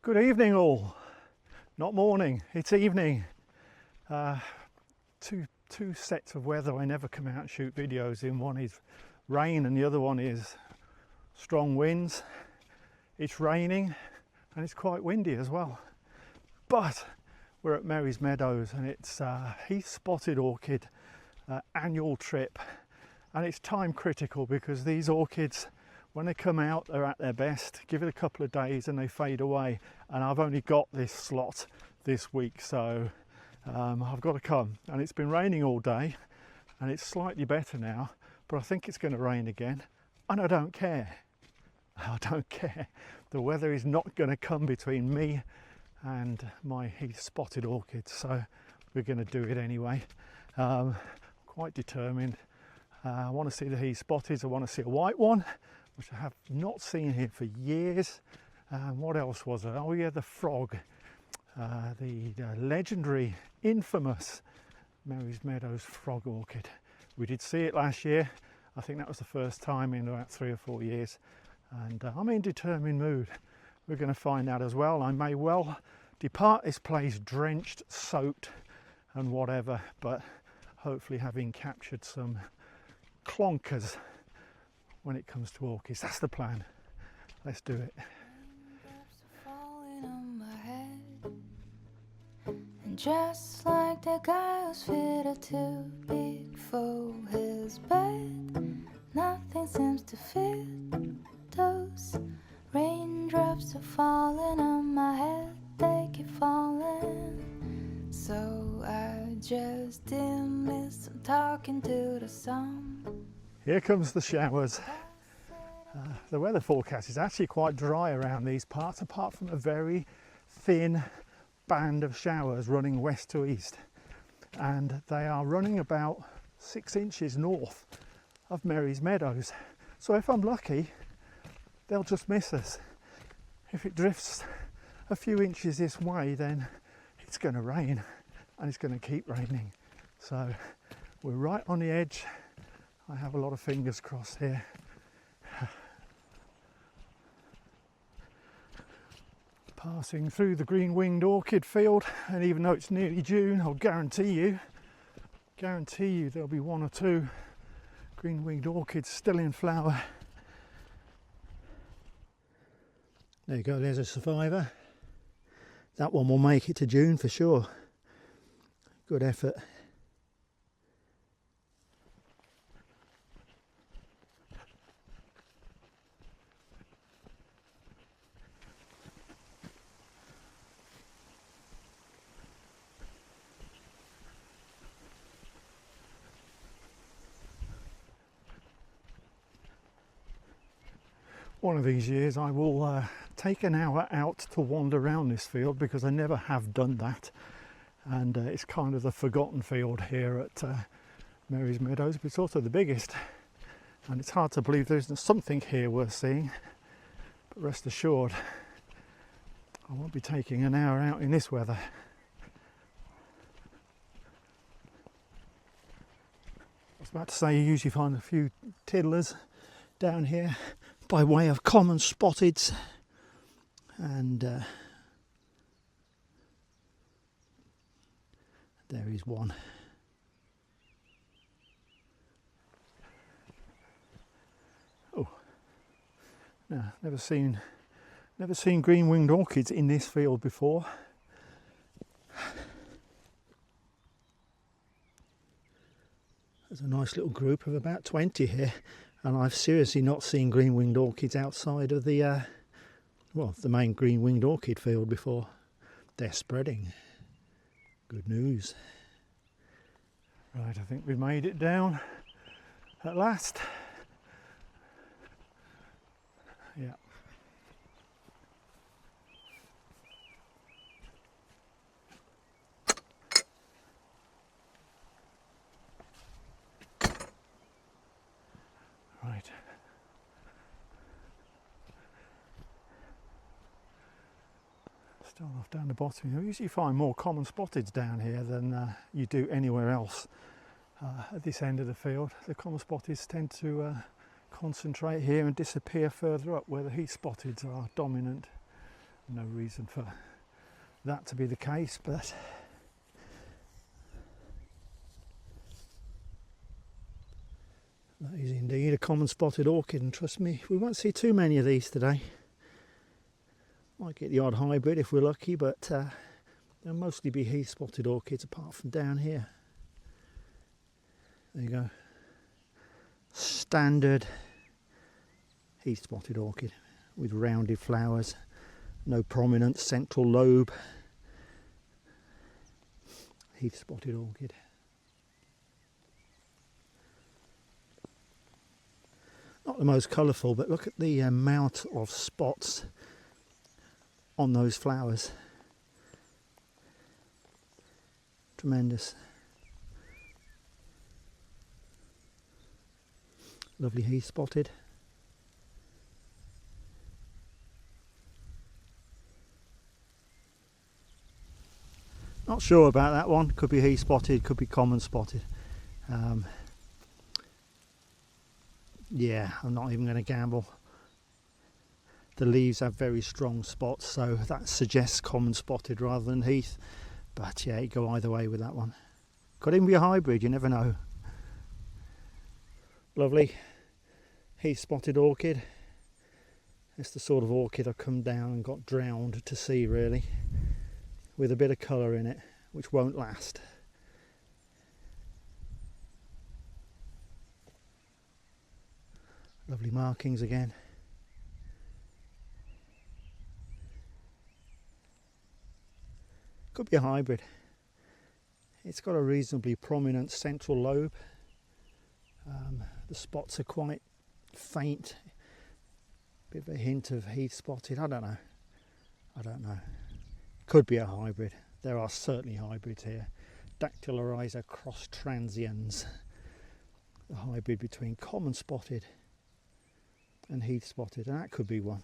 Good evening all. Not morning, it's evening. Two sets of weather I never come out and shoot videos in. One is rain and the other one is strong winds. It's raining and it's quite windy as well. But we're at Meadows and it's Heath Spotted Orchid annual trip, and it's time critical because these orchids, when they come out, they're at their best. Give it a couple of days and they fade away, and I've only got this slot this week, so I've got to come. And it's been raining all day and it's slightly better now, but I think it's going to rain again, and I don't care. I don't care. The weather is not going to come between me and my Heath Spotted Orchid, so we're going to do it anyway. Quite determined. I want to see the Heath Spotted. I want to see a white one, which I have not seen here for years. What else was there? Oh yeah, the frog, the legendary, infamous Meadows Frog Orchid. We did see it last year. I think that was the first time in about 3 or 4 years, and I'm in determined mood. We're going to find out as well. I may well depart this place drenched, soaked and whatever, but hopefully having captured some clonkers when it comes to orchids. That's the plan. Let's do it. And just like the guy who's fitted too big for his bed, nothing seems to fit. Those raindrops are falling on my head, they keep falling. So I just dimly some talking to the sun. Here comes the showers. The weather forecast is actually quite dry around these parts, apart from a very thin band of showers running west to east, and they are running about 6 inches north of Meadows. So if I'm lucky, they'll just miss us. If it drifts a few inches this way, then it's going to rain, and it's going to keep raining. So we're right on the edge. I have a lot of fingers crossed here. Passing through the green-winged orchid field, and even though it's nearly June, I'll guarantee you there'll be 1 or 2 green-winged orchids still in flower. There you go, there's a survivor. That one will make it to June for sure. Good effort. One of these years I will take an hour out to wander around this field, because I never have done that, and it's kind of the forgotten field here at Meadows, but it's also the biggest, and it's hard to believe there isn't something here worth seeing. But rest assured, I won't be taking an hour out in this weather. I was about to say you usually find a few tiddlers down here by way of common spotteds, and there is one. Oh, no, never seen green-winged orchids in this field before. There's a nice little group of about 20 here. And I've seriously not seen green-winged orchids outside of the main green-winged orchid field before. They're spreading. Good news. Right, I think we've made it down at last. Yeah. Right. Start off down the bottom. You usually find more common spotteds down here than you do anywhere else at this end of the field. The common spotteds tend to concentrate here and disappear further up where the Heath Spotteds are dominant. No reason for that to be the case, but that is indeed a common spotted orchid, and trust me, we won't see too many of these today. Might get the odd hybrid if we're lucky, but they'll mostly be Heath Spotted Orchids apart from down here. There you go. Standard Heath Spotted Orchid with rounded flowers, no prominent central lobe. Heath Spotted Orchid. Not the most colourful, but look at the amount of spots on those flowers. Tremendous. Lovely Heath Spotted. Not sure about that one. Could be Heath Spotted, could be common spotted. Yeah, I'm not even going to gamble. The leaves have very strong spots, so that suggests common spotted rather than Heath. But yeah, you go either way with that one. Could even be a hybrid, you never know. Lovely Heath Spotted Orchid. It's the sort of orchid I've come down and got drowned to see, really, with a bit of colour in it, which won't last. Lovely markings again. Could be a hybrid. It's got a reasonably prominent central lobe. The spots are quite faint. Bit of a hint of Heath Spotted. I don't know. Could be a hybrid. There are certainly hybrids here. Dactylorhiza cross transiens. The hybrid between common spotted and Heath Spotted, and that could be one.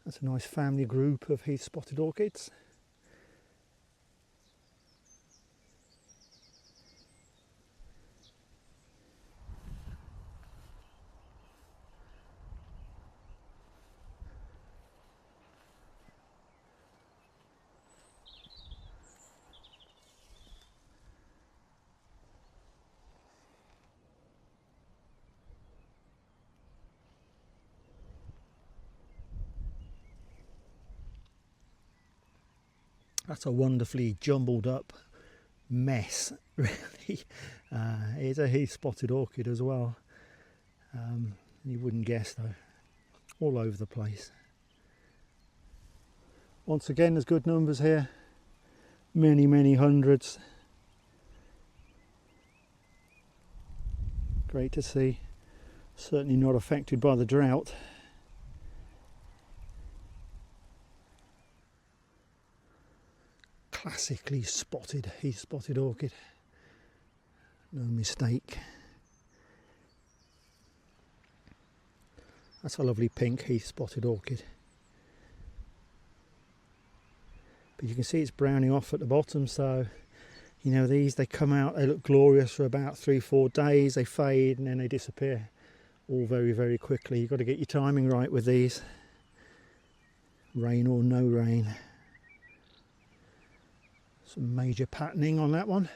That's a nice family group of Heath Spotted orchids. That's a wonderfully jumbled up mess, really. It's a Heath Spotted Orchid as well. You wouldn't guess though. All over the place. Once again, there's good numbers here. Many hundreds. Great to see. Certainly not affected by the drought. Classically spotted Heath Spotted Orchid, no mistake. That's a lovely pink Heath Spotted Orchid, but you can see it's browning off at the bottom. So you know, these, they come out, they look glorious for about 3-4 days, they fade and then they disappear all very quickly. You've got to get your timing right with these, rain or no rain. Some major patterning on that one.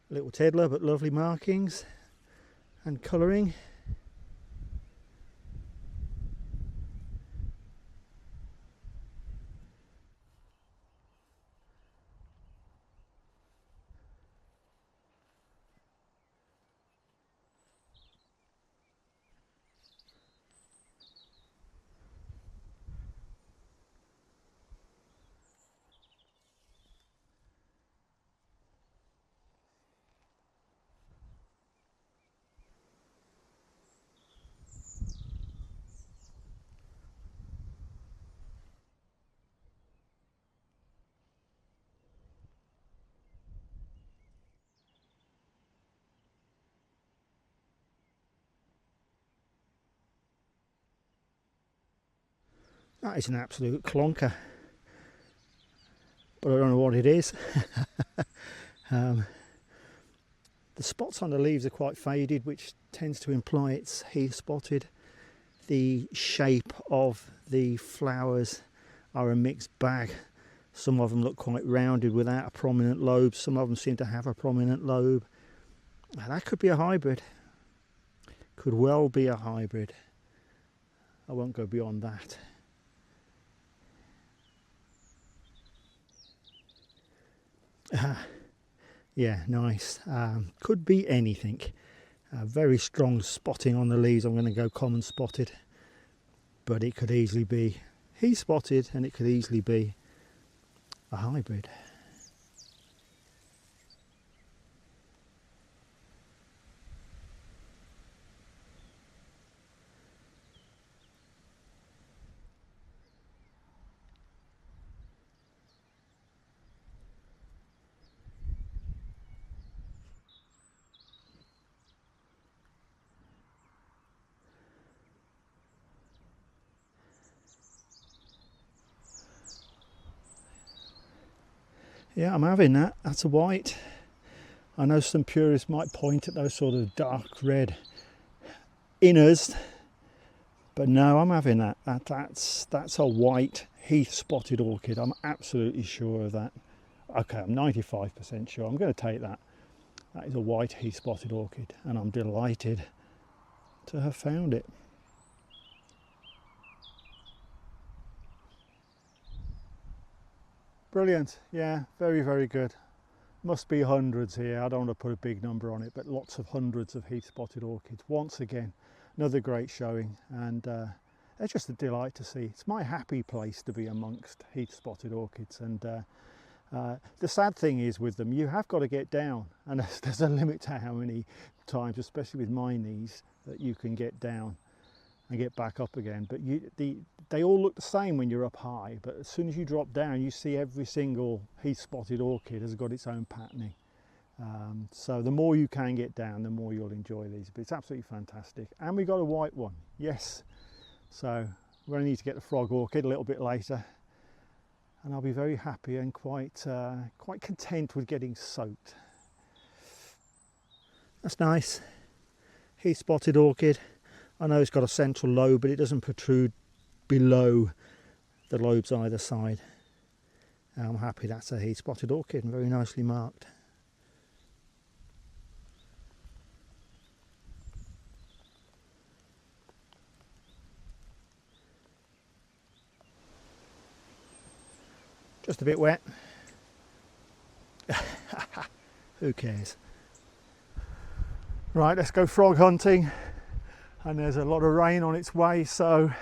Little Tedler, but lovely markings and colouring. That is an absolute clonker, but I don't know what it is. The spots on the leaves are quite faded, which tends to imply it's Heath Spotted. The shape of the flowers are a mixed bag. Some of them look quite rounded without a prominent lobe. Some of them seem to have a prominent lobe. Now, that could be a hybrid. Could well be a hybrid. I won't go beyond that. Yeah, nice. Could be anything. Very strong spotting on the leaves. I'm going to go common spotted, but it could easily be Heath Spotted, and it could easily be a hybrid. Yeah, I'm having that. That's a white. I know some purists might point at those sort of dark red inners, but no, I'm having that. That's a white Heath Spotted Orchid. I'm absolutely sure of that. Okay, I'm 95% sure. I'm going to take that. That is a white Heath Spotted Orchid, and I'm delighted to have found it. Brilliant, yeah, very, very good. Must be hundreds here. I don't want to put a big number on it, but lots of hundreds of Heath Spotted Orchids. Once again, another great showing, and it's just a delight to see. It's my happy place to be amongst Heath Spotted Orchids, and the sad thing is with them, you have got to get down, and there's a limit to how many times, especially with my knees, that you can get down and get back up again. But they all look the same when you're up high, but as soon as you drop down, you see every single Heath Spotted Orchid has got its own patterning. So the more you can get down, the more you'll enjoy these. But it's absolutely fantastic. And we got a white one, yes. So we're going to need to get the Frog Orchid a little bit later, and I'll be very happy and quite content with getting soaked. That's nice. Heath Spotted Orchid. I know it's got a central lobe, but it doesn't protrude below the lobes either side. I'm happy that's a Heath Spotted Orchid and very nicely marked. Just a bit wet. Who cares? Right, let's go frog hunting. And there's a lot of rain on its way, so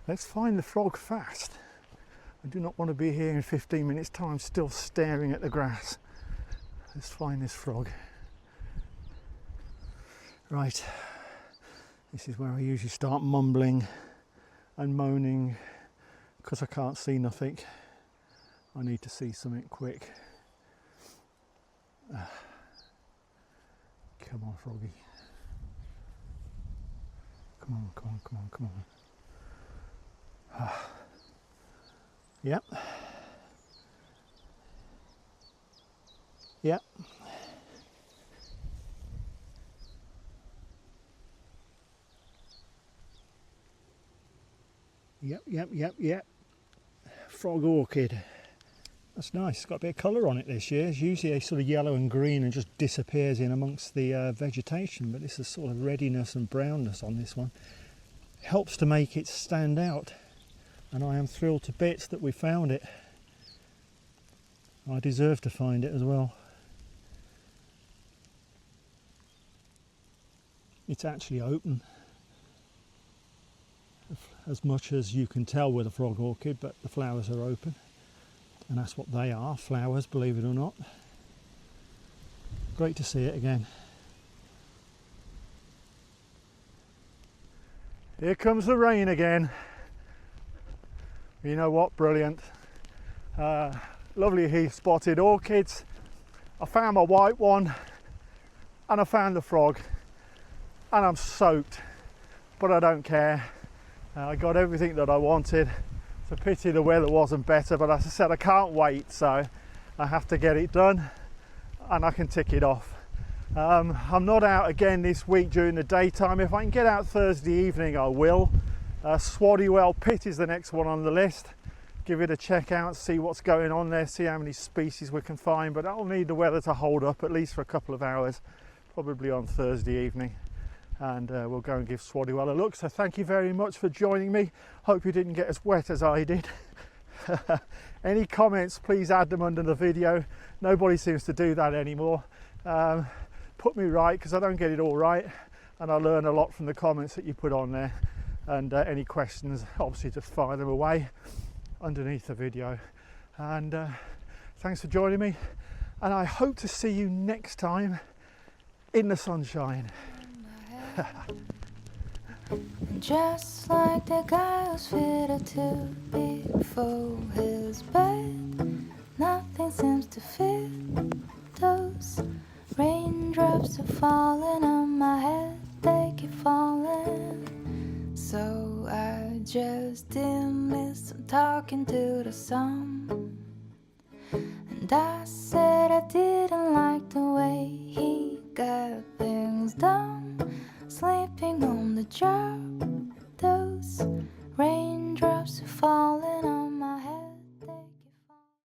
let's find the frog fast. I do not want to be here in 15 minutes time still staring at the grass. Let's find this frog. Right, this is where I usually start mumbling and moaning because I can't see nothing. I need to see something quick. Come on, froggy. Come on, come on, come on, come on. Yep. Yep. Yep. Frog Orchid. That's nice. It's got a bit of colour on it this year. It's usually a sort of yellow and green and just disappears in amongst the vegetation, but this is sort of rediness and brownness on this one. Helps to make it stand out, and I am thrilled to bits that we found it. I deserve to find it as well. It's actually open, as much as you can tell with a frog orchid, but the flowers are open. And that's what they are, flowers, believe it or not. Great to see it again. Here comes the rain again. You know what, brilliant. Lovely Heath Spotted Orchids. I found my white one, and I found the frog, and I'm soaked, but I don't care. I got everything that I wanted. It's a pity the weather wasn't better, but as I said, I can't wait, so I have to get it done and I can tick it off. I'm not out again this week during the daytime. If I can get out Thursday evening, I will. Swaddywell Pit is the next one on the list. Give it a check out, see what's going on there, see how many species we can find, but I'll need the weather to hold up at least for a couple of hours, probably on Thursday evening, and we'll go and give Swaddywell a look. So thank you very much for joining me. Hope you didn't get as wet as I did. Any comments, please add them under the video. Nobody seems to do that anymore. Put me right, because I don't get it all right, and I learn a lot from the comments that you put on there. And any questions, obviously just fire them away underneath the video. And thanks for joining me, and I hope to see you next time in the sunshine. Just like the guy who's fitted too big for his bed, nothing seems to fit. Those raindrops are falling on my head, they keep falling. So I just dimly some talking to the sun, and I said I didn't like the way he got things done, sleeping on the job. Those raindrops are falling on